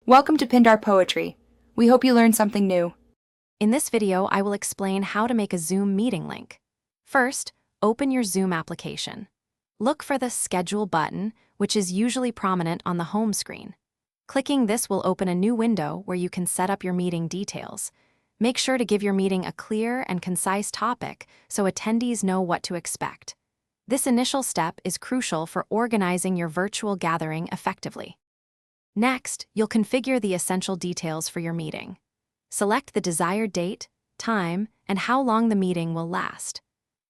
Welcome to Pindar Poetry. We hope you learned something new. In this video, I will explain how to make a Zoom meeting link. First, open your Zoom application. Look for the Schedule button, which is usually prominent on the home screen. Clicking this will open a new window where you can set up your meeting details. Make sure to give your meeting a clear and concise topic so attendees know what to expect. This initial step is crucial for organizing your virtual gathering effectively. Next, you'll configure the essential details for your meeting. Select the desired date, time, and how long the meeting will last.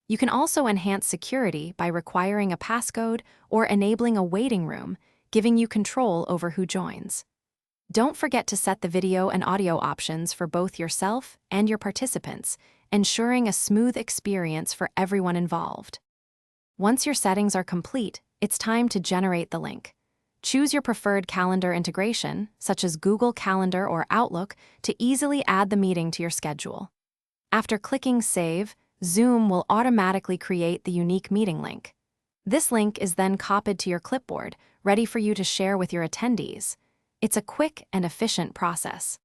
You can also enhance security by requiring a passcode or enabling a waiting room, giving you control over who joins. Don't forget to set the video and audio options for both yourself and your participants, ensuring a smooth experience for everyone involved. Once your settings are complete, it's time to generate the link. Choose your preferred calendar integration, such as Google Calendar or Outlook, to easily add the meeting to your schedule. After clicking Save, Zoom will automatically create the unique meeting link. This link is then copied to your clipboard, ready for you to share with your attendees. It's a quick and efficient process.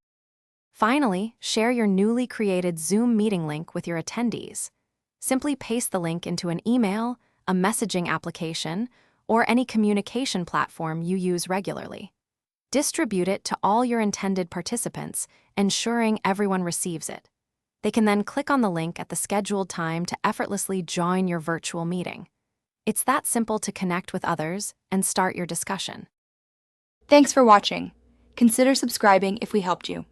Finally, share your newly created Zoom meeting link with your attendees. Simply paste the link into an email, a messaging application, or any communication platform you use regularly. Distribute it to all your intended participants, ensuring everyone receives it. They can then click on the link at the scheduled time to effortlessly join your virtual meeting. It's that simple to connect with others and start your discussion. Thanks for watching. Consider subscribing if we helped you.